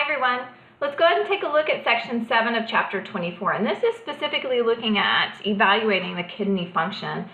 everyone. Let's go ahead and take a look at section 7 of chapter 24, and this is specifically looking at evaluating the kidney function.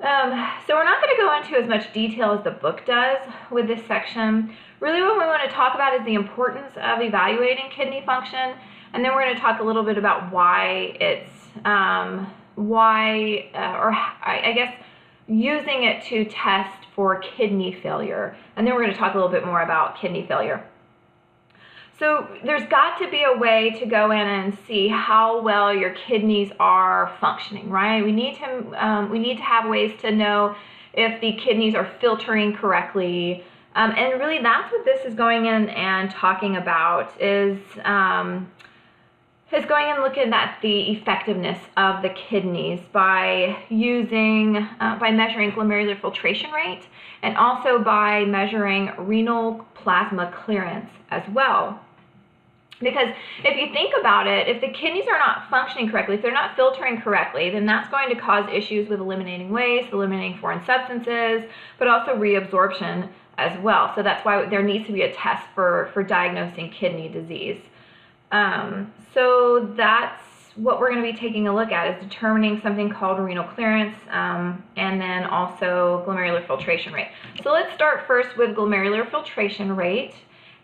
So we're not going to go into as much detail as the book does with this section. Really what we want to talk about is the importance of evaluating kidney function, and then we're going to talk a little bit about why it's, I guess, using it to test for kidney failure, and then we're going to talk a little bit more about kidney failure. So there's got to be a way to go in and see how well your kidneys are functioning, right? We need to have ways to know if the kidneys are filtering correctly, and really that's what this is going in and talking about is going in looking at the effectiveness of the kidneys by measuring glomerular filtration rate and also by measuring renal plasma clearance as well. Because if you think about it, if the kidneys are not functioning correctly, if they're not filtering correctly, then that's going to cause issues with eliminating waste, eliminating foreign substances, but also reabsorption as well. So that's why there needs to be a test for diagnosing kidney disease. So that's what we're going to be taking a look at, is determining something called renal clearance and then also glomerular filtration rate. So let's start first with glomerular filtration rate.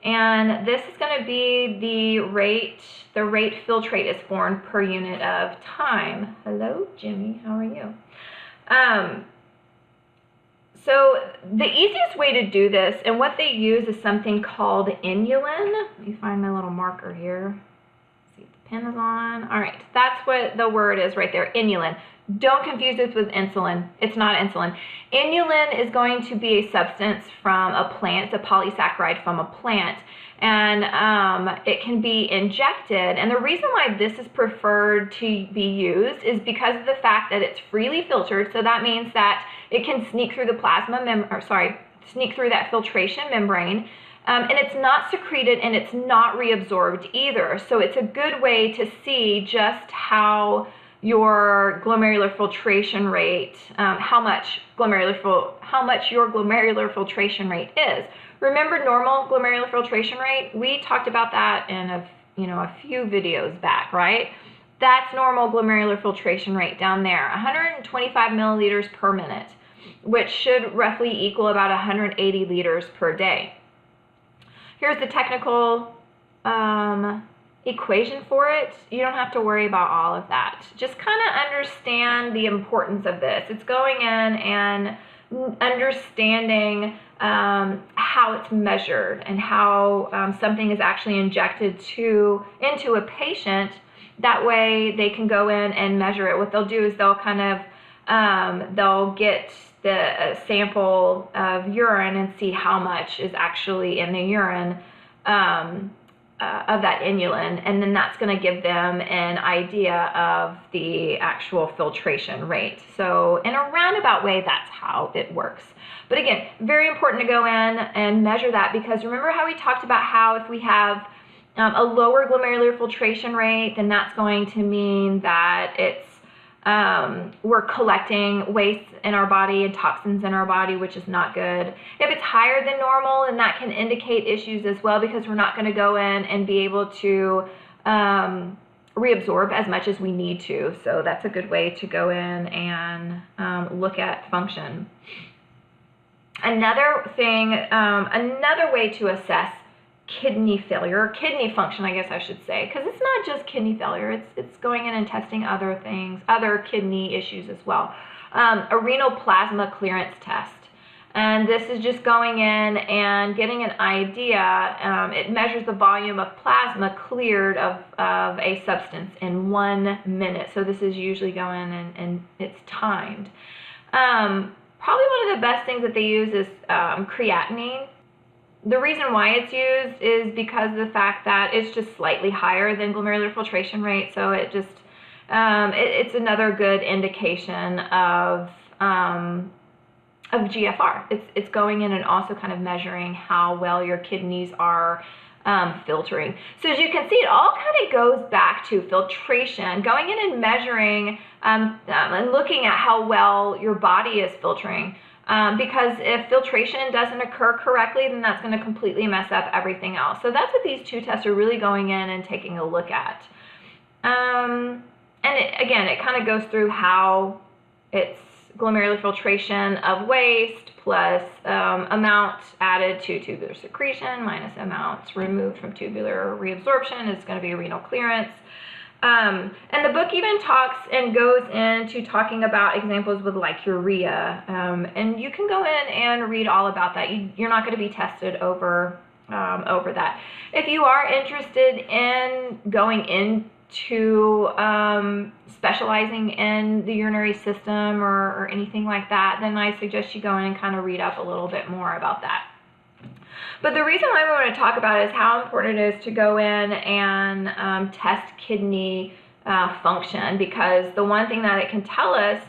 And this is going to be the rate filtrate is formed per unit of time. Hello, Jimmy, how are you? So the easiest way to do this, and what they use, is something called inulin. Let me find my little marker here. See if the pen is on. All right, that's what the word is right there, inulin. Don't confuse this with insulin. It's not insulin. Inulin is going to be a substance from a plant. It's a polysaccharide from a plant. And it can be injected. And the reason why this is preferred to be used is because of the fact that it's freely filtered. So that means that it can sneak through the sneak through that filtration membrane. And it's not secreted and it's not reabsorbed either. So it's a good way to see just how your glomerular filtration rate, how much your glomerular filtration rate is. Remember normal glomerular filtration rate? We talked about that in a few videos back, right? That's normal glomerular filtration rate down there, 125 milliliters per minute, which should roughly equal about 180 liters per day. Here's the technical equation for it. You don't have to worry about all of that. Just kind of understand the importance of this. It's going in and understanding how it's measured and how something is actually injected into a patient. That way they can go in and measure it. What they'll do is they'll get the sample of urine and see how much is actually in the urine of that inulin, and then that's going to give them an idea of the actual filtration rate. So in a roundabout way, that's how it works. But again, very important to go in and measure that, because remember how we talked about how if we have a lower glomerular filtration rate, then that's going to mean that it's we're collecting waste in our body and toxins in our body, which is not good. If it's higher than normal, then that can indicate issues as well, because we're not going to go in and be able to reabsorb as much as we need to. So that's a good way to go in and look at function. Another thing, another way to assess kidney failure, or kidney function, I guess I should say, because it's not just kidney failure, it's going in and testing other things, other kidney issues as well. A renal plasma clearance test. And this is just going in and getting an idea. It measures the volume of plasma cleared of a substance in 1 minute. So this is usually going in and it's timed. Probably one of the best things that they use is creatinine. The reason why it's used is because of the fact that it's just slightly higher than glomerular filtration rate, so it just it's another good indication of GFR. It's going in and also kind of measuring how well your kidneys are filtering. So as you can see, it all kind of goes back to filtration, going in and measuring and looking at how well your body is filtering. because if filtration doesn't occur correctly, then that's going to completely mess up everything else. So that's what these two tests are really going in and taking a look at. And again, it kind of goes through how it's glomerular filtration of waste plus amount added to tubular secretion minus amounts removed from tubular reabsorption is going to be renal clearance. And the book even talks and goes into talking about examples with like urea, and you can go in and read all about that. You're not going to be tested over that. If you are interested in going into specializing in the urinary system or anything like that, then I suggest you go in and kind of read up a little bit more about that. But the reason why we want to talk about it is how important it is to go in and test kidney function, because the one thing that it can tell us,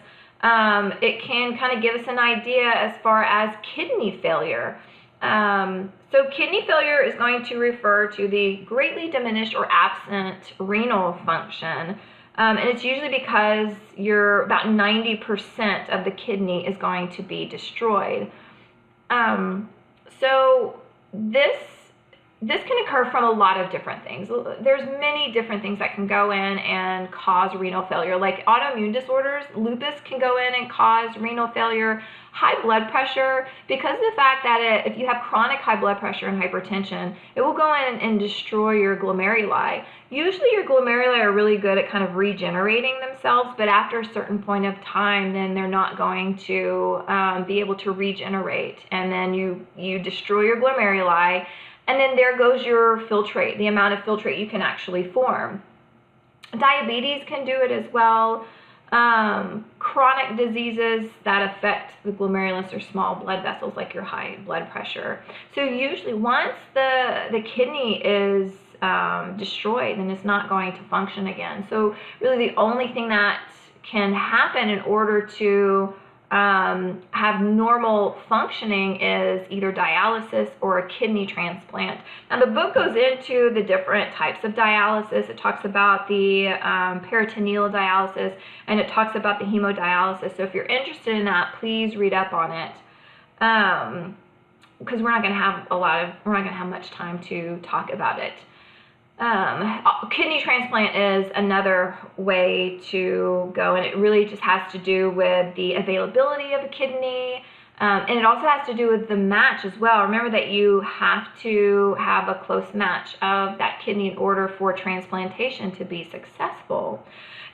it can kind of give us an idea as far as kidney failure. So kidney failure is going to refer to the greatly diminished or absent renal function. And it's usually because about 90% of the kidney is going to be destroyed. So this can occur from a lot of different things. There's many different things that can go in and cause renal failure, like autoimmune disorders. Lupus can go in and cause renal failure. High blood pressure, because of the fact that if you have chronic high blood pressure and hypertension, it will go in and destroy your glomeruli. Usually your glomeruli are really good at kind of regenerating themselves, but after a certain point of time, then they're not going to be able to regenerate. And then you destroy your glomeruli, and then there goes your filtrate, the amount of filtrate you can actually form. Diabetes can do it as well. Chronic diseases that affect the glomerulus or small blood vessels, like your high blood pressure. So usually once the kidney is destroyed, then it's not going to function again. So really the only thing that can happen in order to have normal functioning is either dialysis or a kidney transplant. Now the book goes into the different types of dialysis. It talks about the peritoneal dialysis, and it talks about the hemodialysis. So if you're interested in that, please read up on it, because we're not going to have much time to talk about it. Kidney transplant is another way to go, and it really just has to do with the availability of a kidney, and it also has to do with the match as well. Remember that you have to have a close match of that kidney in order for transplantation to be successful.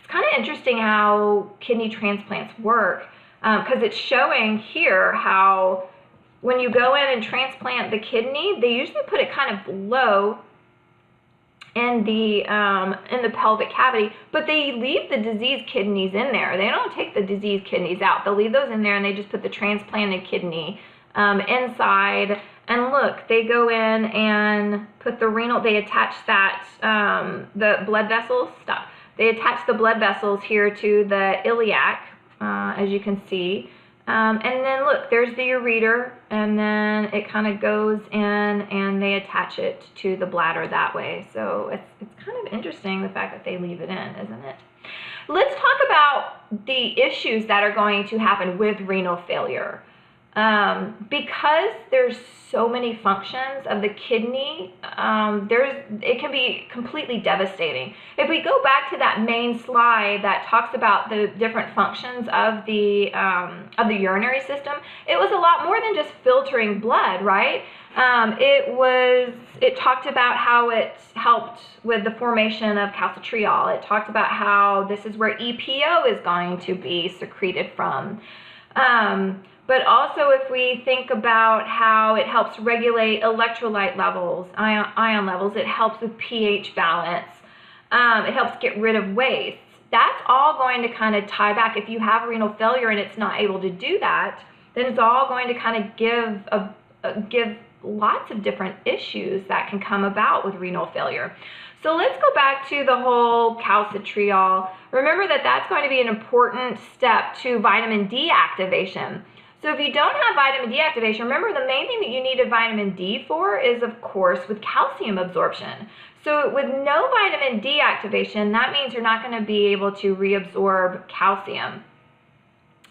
It's kind of interesting how kidney transplants work, because it's showing here how when you go in and transplant the kidney, they usually put it kind of low in the pelvic cavity, but they leave the diseased kidneys in there. They don't take the diseased kidneys out. They'll leave those in there, and they just put the transplanted kidney inside. And look, they go in and put the renal, they attach that, the blood vessels, stop. They attach the blood vessels here to the iliac, as you can see. And then look, there's the ureter, and then it kind of goes in and they attach it to the bladder that way. So it's kind of interesting, the fact that they leave it in, isn't it? Let's talk about the issues that are going to happen with renal failure. Because there's so many functions of the kidney, it can be completely devastating. If we go back to that main slide that talks about the different functions of the urinary system, it was a lot more than just filtering blood, right? It talked about how it helped with the formation of calcitriol. It talked about how this is where EPO is going to be secreted from. But also if we think about how it helps regulate electrolyte levels, ion levels, it helps with pH balance, it helps get rid of waste. That's all going to kind of tie back. If you have renal failure and it's not able to do that, then it's all going to kind of give lots of different issues that can come about with renal failure. So let's go back to the whole calcitriol. Remember that that's going to be an important step to vitamin D activation. So if you don't have vitamin D activation, remember the main thing that you need a vitamin D for is, of course, with calcium absorption. So with no vitamin D activation, that means you're not going to be able to reabsorb calcium.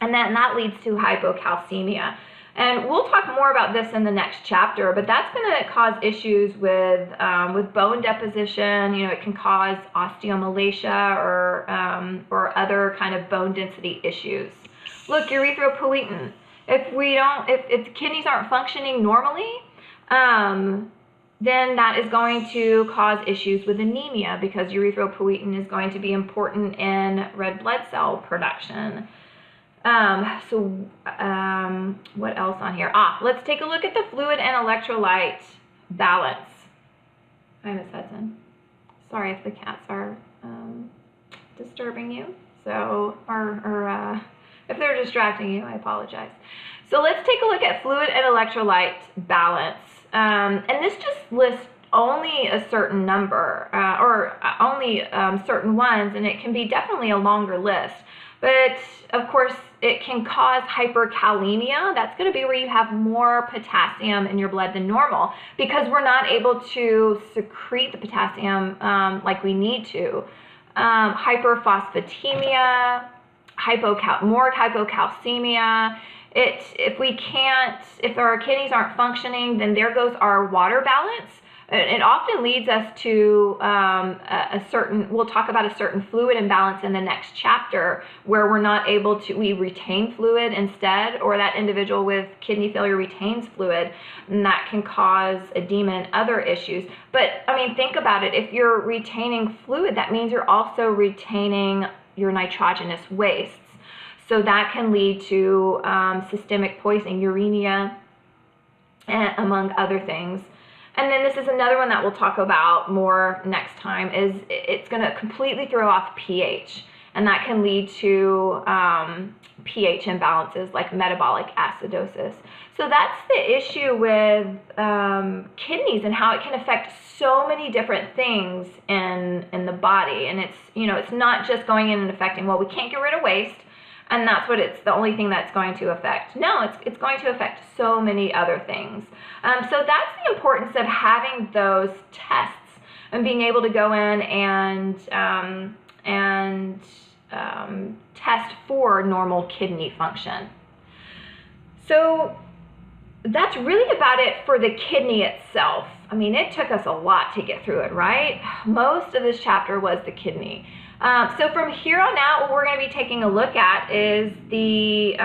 And then that leads to hypocalcemia. And we'll talk more about this in the next chapter, but that's going to cause issues with bone deposition. You know, it can cause osteomalacia or other kind of bone density issues. Look, erythropoietin. If the kidneys aren't functioning normally, then that is going to cause issues with anemia, because erythropoietin is going to be important in red blood cell production. What else on here? Let's take a look at the fluid and electrolyte balance. Hi, Miss Hudson. Sorry if the cats are disturbing you. So, or if they're distracting you, I apologize. So let's take a look at fluid and electrolyte balance. And this just lists only a certain number, or only certain ones, and it can be definitely a longer list. But of course, it can cause hyperkalemia. That's going to be where you have more potassium in your blood than normal, because we're not able to secrete the potassium like we need to. Hyperphosphatemia, more hypocalcemia. If our kidneys aren't functioning, then there goes our water balance. It often leads us to we'll talk about a certain fluid imbalance in the next chapter, where we're not able to, we retain fluid instead, or that individual with kidney failure retains fluid, and that can cause edema and other issues. But I mean, think about it. If you're retaining fluid, that means you're also retaining your nitrogenous wastes. So that can lead to systemic poisoning, uremia, among other things. And then this is another one that we'll talk about more next time, is it's going to completely throw off pH. And that can lead to pH imbalances like metabolic acidosis. So that's the issue with kidneys, and how it can affect so many different things in the body. And it's not just going in and affecting, well, we can't get rid of waste, and that's what it's the only thing that's going to affect. No, it's going to affect so many other things. So that's the importance of having those tests and being able to go in and test for normal kidney function. So that's really about it for the kidney itself. I mean, it took us a lot to get through it, right? Most of this chapter was the kidney. So from here on out, what we're going to be taking a look at is the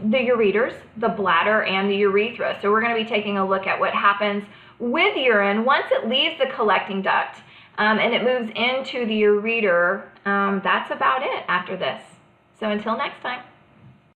ureters, the bladder, and the urethra. So we're going to be taking a look at what happens with urine once it leaves the collecting duct and it moves into the ureter. That's about it after this. So until next time.